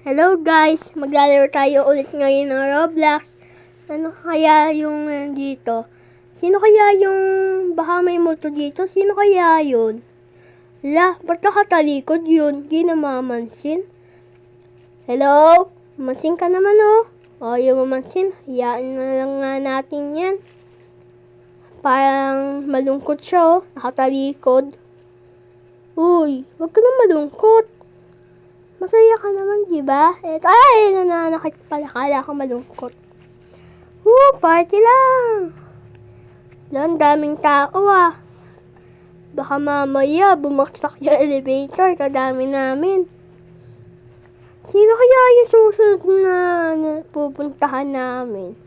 Hello guys, maglalaro tayo ulit ngayon ng Roblox. Ano kaya yung dito? Sino kaya yung baka may multo dito? Sino kaya yun? Ba't nakatalikod yun? Di namamansin. Hello? Mamansin ka naman oh. O, yung mamansin, hayaan na lang nga natin yan. Parang malungkot siya oh, nakatalikod. Uy, wag ka na malungkot. Masaya ka naman, di ba? Nananakit pala. Kala ko malungkot. Party lang. Ang daming tao ah. Baka mamaya bumaksak yung elevator. Kadami namin. Sino kaya yung susunod na pupuntahan namin?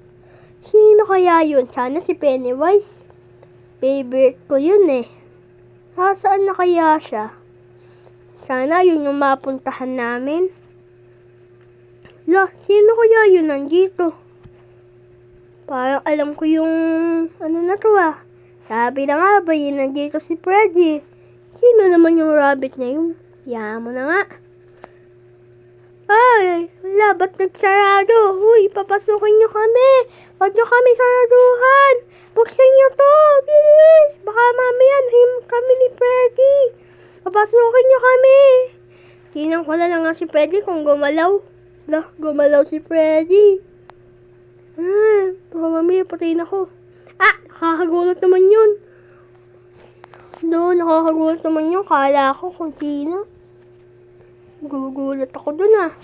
Sino kaya yun? Sana si Pennywise. Favorite ko yun eh. Saan na kaya siya? Sana yun yung mapuntahan namin. Sino kaya yun nandito? Parang alam ko yung ano na to ah. Sabi na nga ba yun nandito si Freddy? Sino naman yung rabbit na yun? Hayaan mo na nga. Ba't nagsarado? Uy, papasukin nyo kami. Huwag nyo kami saraduhan. Buksan nyo to, bilis. Baka mamaya kami ni Freddy. Papasukin nyo kami. Tingnan ko na lang nga si Freddy kung gumalaw. Gumalaw si Freddy. Baka mamaya patayin ako. Nakakagulat naman yun. Nakakagulat naman yun. Kala ko kung sino. Gugulat ako dun ah.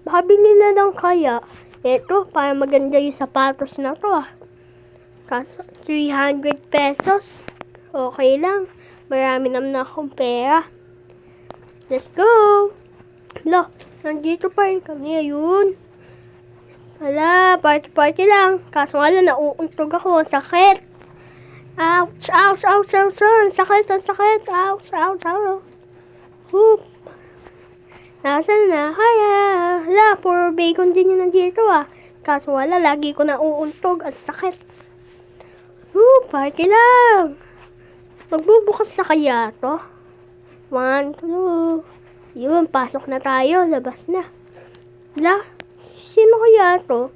Baka binila lang kaya. Eto, para maganda yung sapatos na to ah. Kaso, 300 pesos. Okay lang. Marami naman akong pera. Let's go! Nandito pa rin kami. Ayun. Party lang. Kaso nga lang, nauuntog ako. Ang sakit. Ouch! Ang sakit. Ouch! Nasaan na? Puro bacon din yung nandito ah. Kaso wala, lagi ko nauuntog. Ang sakit. Party lang. Magbubukas na kaya to? 1, 2. Yun, pasok na tayo. Labas na. Sino kaya to?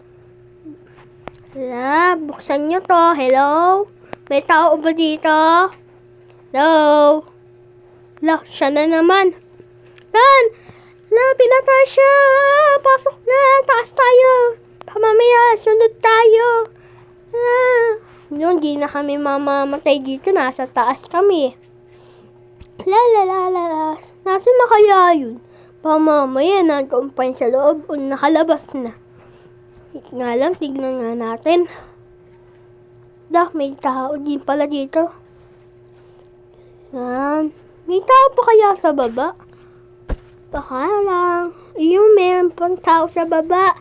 Buksan nyo to. Hello? May tao ba dito? Hello? Siya na naman. Pinatay siya. Pasok na. Taas tayo. Mamaya, sunod tayo. Yun, di na kami mamamatay dito. Nasa taas kami. Nasaan na kaya yun? Mamaya, nandoon pa yun sa loob o nakalabas na. Nga lang, tignan nga natin. May tao din pala dito. May tao pa kaya sa baba? Baka lang. Meron pang tao sa baba.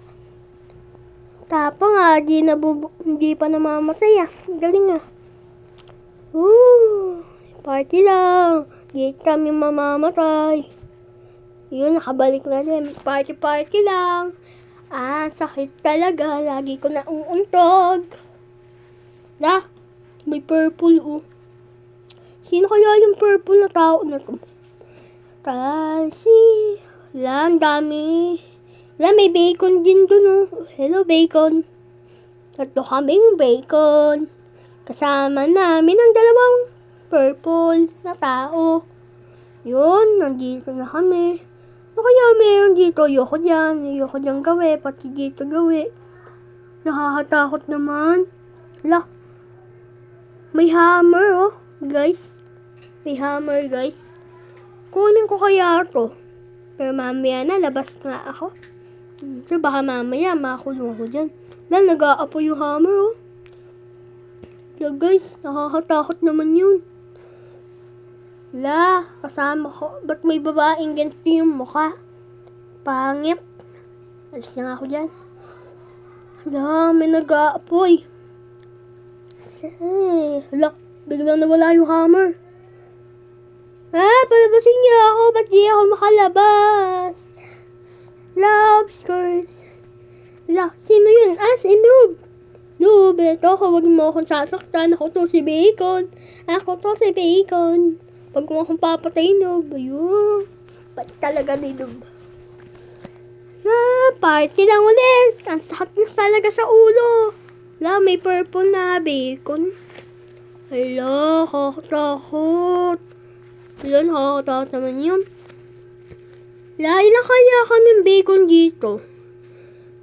Tapang nga, hindi pa namamatay ah. Galing ah. Party lang. Di kami mamamatay. Yun, nakabalik na din. Party lang. Sakit talaga. Lagi ko na uuntog. May purple oh. Sino kaya yung purple na tao na to? Ang dami. May bacon din dun oh. Hello, bacon. Tatlo kaming bacon. Kasama namin ang dalawang purple na tao. Yun, nandito na kami. Kaya meron dito? Ayoko dyan gawi. Pati dito gawi. Nakakatakot naman. May hammer oh. Guys. May hammer guys. Kunin ko kaya to. Pero mamaya na, labas nga ako. So baka mamaya makulong ko dyan. Nag-aapoy yung hammer oh. Guys, nakakatakot naman yun. Kasama ko. Ba't may babaeng ganito yung mukha? Pangit. Alis na nga ako dyan. May nag-aapoy. Biglang nawala yung hammer. Palabasin niya ako. Ba't di ako makalabas? Skirt. Sino yun? Si Noob. Noob, eto. Huwag mo akong sasaktan. Ako to si Bacon. Pag mo akong papatay, Noob. Ayun. Ba't talaga ni Noob? party lang ulit. Ang sakit na talaga sa ulo. Wala, may purple na bacon. Hala, kakatakot. Wala, nakakatakot naman yun. Wala, ilang kaya kaming bacon dito?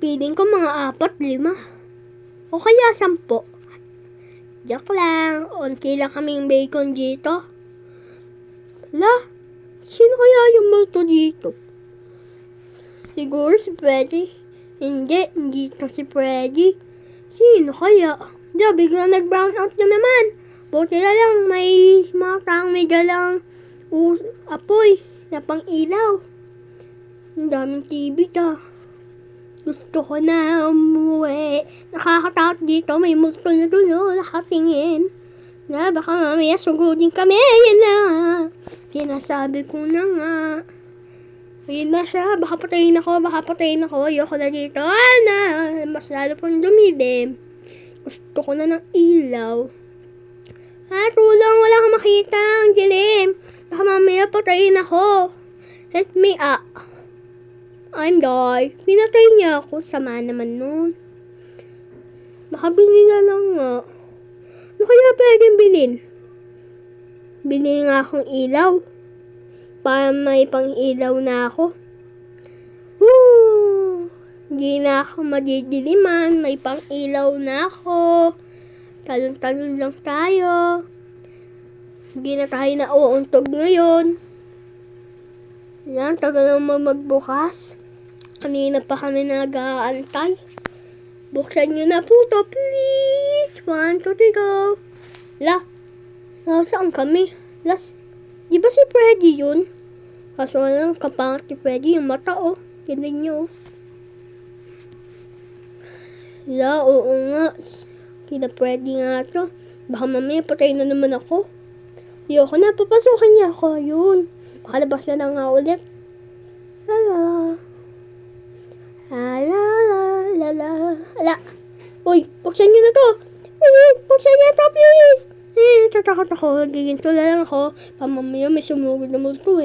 Piling ko mga 4, 5. O kaya 10. Joke lang. Unti lang kaming bacon dito. Wala, sino kaya yung multo dito? Siguro si Freddy. Hindi to si Freddy. Sino kaya? Biglang nag-brown out na naman. Buti na lang may mga taong may dalang apoy na pang ilaw. Ang daming TV ta. Gusto ko na umuwi. Nakakatakot dito. May multo na dulo. Nakatingin. Baka mamaya sugudin kami. Yan na. Sinasabi ko na nga. Ayun na siya. Baka patayin ako. Ayoko na dito. Mas lalo pong dumidim. Gusto ko na ng ilaw. Tulong. Wala akong makita. Ang dilim. Baka mamaya patayin ako. Let me up. I'm die. Pinatay niya ako. Sama naman nun. Baka bilhin na lang nga. Ano kaya pwedeng bilhin? Bilhin nga akong ilaw. Para may pang ilaw na ako. Hindi na ako madidiliman. May pang ilaw na ako. Talon-talon lang tayo. Hindi na tayo na uuntog ngayon. Yan, tagal naman magbukas. Kanina pa kami nag-aantay. Buksan nyo na po to, please. 1, 2, 3, go. Nasaan kami? Di ba si Freddy yun? Kaso walang kapangit si Freddy. Yung mata, Tignan nyo, oo nga. Kina Freddy nga to. Baka mamaya patay na naman ako. Ayoko na, papasukin niya ako. Yun. Makalabas na lang nga ulit. Ala. Uy, buksan nyo na to. Buksan nyo na to, please. Tatakot ako. Giginto na lang ako. Pamamaya may sumugod na multo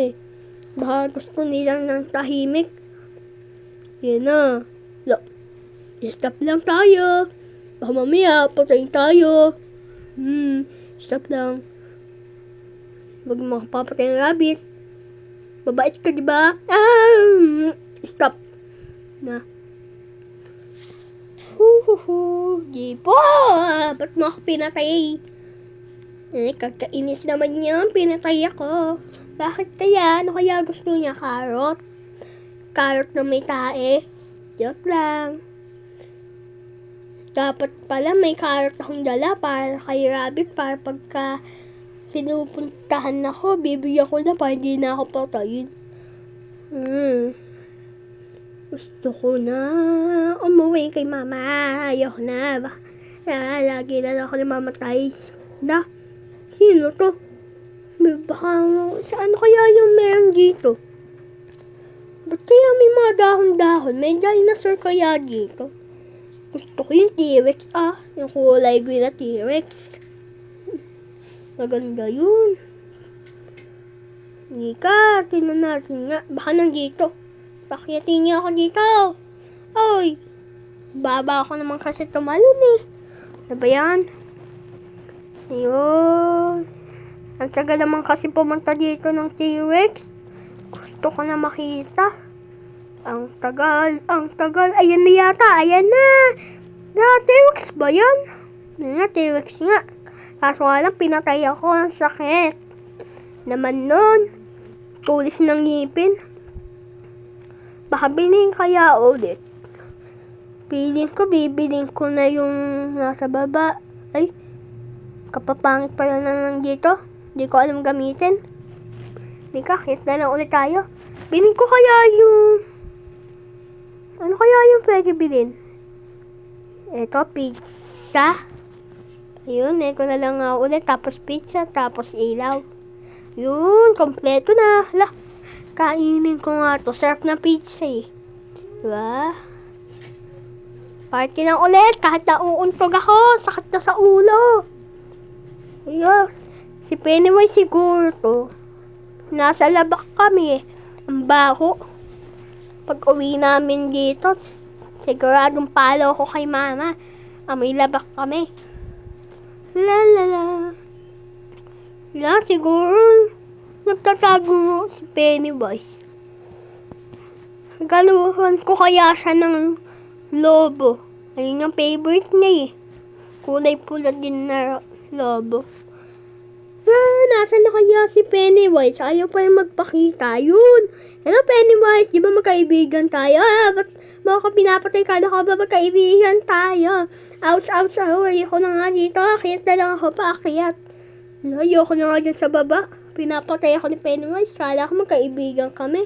Baka gusto nilang ng tahimik. Yan na. Stop lang tayo. Baka mamaya, patayin tayo. Stop lang. Huwag makapapatay ng rabbit. Babait ka, diba? Stop. Na. Di po. Ba't mo ako pinatay? Kagkainis naman yun. Pinatay ako. Bakit kaya? Ano kaya gusto niya? Carrot? Carrot na may tae? Joke lang. Dapat pala may carrot akong dala para kay rabbit. Para pagka pinupuntahan ako, bibigyan ko na para hindi na ako patayin. Gusto ko na umuwi kay mama. Ayoko na. Lagi na lang ako namamatay. Sino to? Saan kaya yung meron dito? Ba't kaya may mga dahon-dahon? May dinosaur kaya dito? Gusto ko yung T-Rex yung kulay green na T-Rex. Maganda yun. Nika, tingnan natin nga. Baka nandito. Pakyatin niya ako dito. Oy! Baba ako naman kasi tumalon Ano ba yan? Ayun. Ang tagal naman kasi pumunta dito ng T-Rex. Gusto ko na makita. Ang tagal. Ayan na yata. Ayan na. T-Rex ba yan? T-Rex nga. Kaso nga lang, pinatay ako. Ang sakit. Naman nun. Tulis ng ngipin. Baka bilhin kaya ulit. Bibilhin ko na yung nasa baba. Ay, kapapangit pala na lang dito. Hindi ko alam gamitin. Hit na lang ulit tayo. Bilhin ko kaya yung... Ano kaya yung pwede bilhin? Ito, pizza. Ayun, ko na lang ulit. Tapos pizza, tapos ilaw. Yun, kompleto na. Kainin ko nga to. Sarap na pizza Diba? Party lang ulit. Kahit nauuntog ako. Sakit na sa ulo. Ayun. Si Pennywise siguro to. Nasa labak kami Ang baho. Pag uwi namin dito, siguradong palo ko kay mama. May labak kami. La la la. Siguro nagtatago mo si Pennywise. Galuhan ko kaya siya ng lobo. Ayun yung favorite niya eh. Kulay pula din na lobo. Nasaan na kaya si Pennywise? Ayaw pa yung magpakita. Yun. Hello Pennywise, di ba magkaibigan tayo? Ba't mo ako pinapatay ka? Ka ba magkaibigan tayo? Ouch, ayoko na nga dito. Akyat na lang ako paakyat. Ayoko na nga dyan sa baba. Pinapatay ako ni Pennywise. Kala ko magkaibigan kami.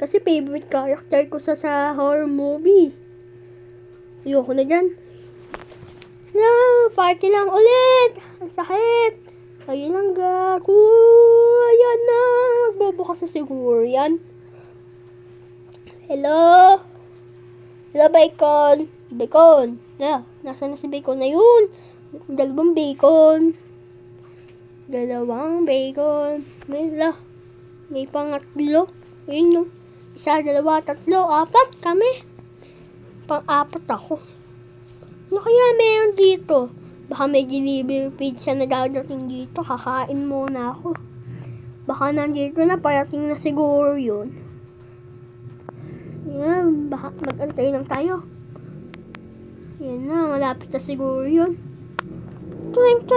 Kasi favorite character ko sa horror movie. Ayoko na dyan. Party lang ulit. Ang sakit. Ayun lang gago. Ayan na. Magbubukas na siguro yan. Hello? Hello, Bacon. Bacon. Nasaan na si Bacon na yun? Dalawang bacon. May pangatlo. Ayun no. Isa, dalawa, tatlo, apat kami. Pang-apat ako. Ano kaya meron dito? Baka may delivery pizza na dadating dito. Kakain muna ako. Baka nandito na, parating na siguro yun. Yan, baka mag-antay lang tayo. Yan na, malapit na siguro yun. Tuwing.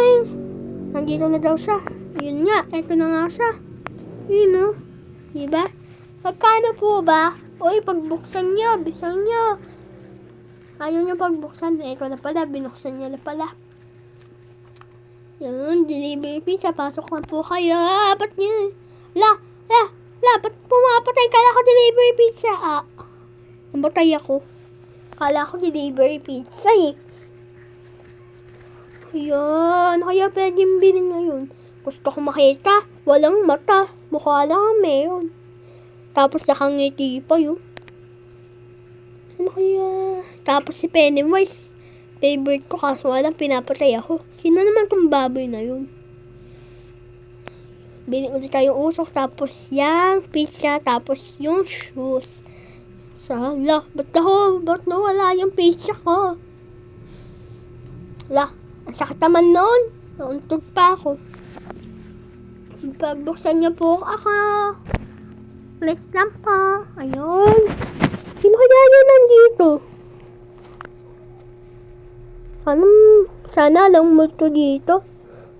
Nandito na daw siya. Yun nga, eto na nga siya. Yun no. Diba? Magkano po ba? Uy, pagbuksan niyo, bisan niyo. Ayaw niya pagbuksan. Eko na pala, binuksan niya na pala. Yan, delivery pizza. Pasok na po kayo. Ba't niya? Ba't pumapatay? Kala ko delivery pizza. Namatay ako. Kala ko delivery pizza eh. Yan, kaya pwedeng bilhin ngayon. Gusto ko makita. Walang mata. Mukha lang meron. Tapos nakangiti pa yun. Ano kaya? Tapos si Pennywise. Favorite ko kaso walang pinapatay ako. Sino naman tong baboy na yun? Bili ulit tayong usok. Tapos yung pizza. Tapos yung shoes. Ba't nawala yung pizza ko? Ang sakit naman noon. Nauntog pa ako. Pagbuksan niyo po ako. Please lang po. Ayun. Sino kaya yun nandito? Sana lang multo dito.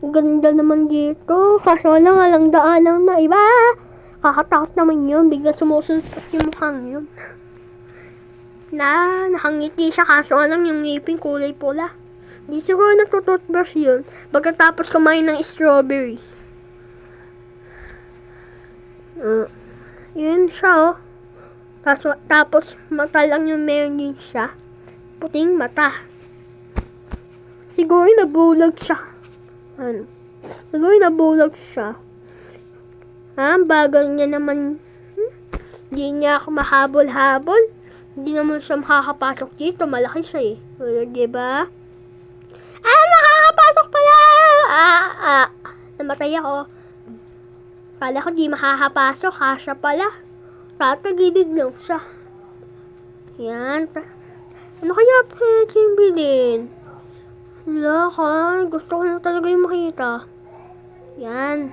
Ang ganda naman dito. Kaso lang daanan na iba. Kakatakot naman yun. Bigla sumusuntok yung mukhang yun. Nakangiti siya. Kaso lang yung ngipin kulay pula. Di siguro nagtututbrush yun. Pagkatapos kumain ng strawberry. Yun siya oh. Tapos mata lang yung meron din siya. Puting mata. Siguro nabulag siya. Siguro nabulag siya. Bagal niya naman. Hindi niya ako mahabol-habol. Hindi naman siya makakapasok dito. Malaki siya eh. Diba? Makakapasok pala! Namatay ako. Kala ko di makakapasok. Kasya pala. Tatagilid lang siya. Yan. Ano kaya pwedeng bilhin? Gusto ko lang talaga yung makita. Yan.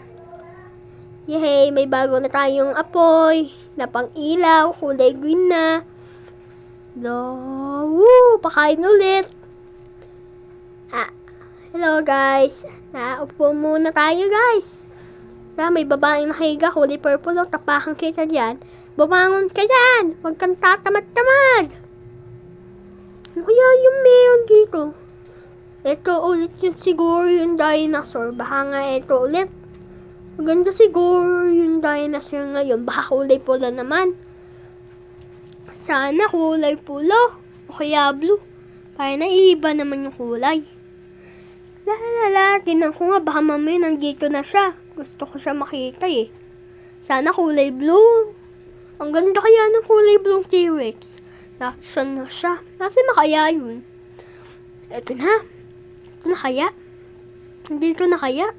Yay, may bago na tayong apoy. Na pang ilaw. Kulay green na. Pakain ulit. Hello guys. Naupo muna tayo guys. May babaeng nakahiga. Kulay purple. Tapakan kita dyan. Bumangon ka dyan! Huwag kang tatamad-tamad! Ano kaya yung meron dito? Ito ulit yung siguro yung dinosaur. Baka nga ito ulit. Maganda siguro yung dinosaur ngayon. Baka kulay pula naman. Sana kulay pula. O kaya blue. Para naiiba naman yung kulay. Tinan ko nga baka mamaya nandito na siya. Gusto ko siya makita eh. Sana kulay blue. Ang ganda kaya ng kulay blue T-Rex. Nasaan na siya? Nasaan na kaya yun? Eto na. Ito na kaya? Dito na kaya?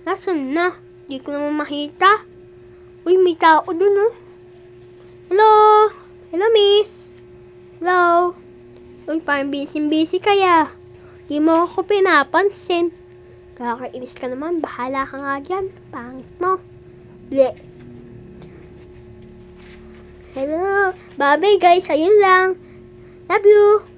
Nasaan na? Hindi ko naman makita. Uy, may tao dun oh. Hello? Hello, miss. Hello. Uy, parang busy kaya. Di mo ako pinapansin. Kakainis ka naman. Bahala ka nga dyan. Pangit mo. Ble. Hello. Bye-bye guys. Ayun lang. Love you.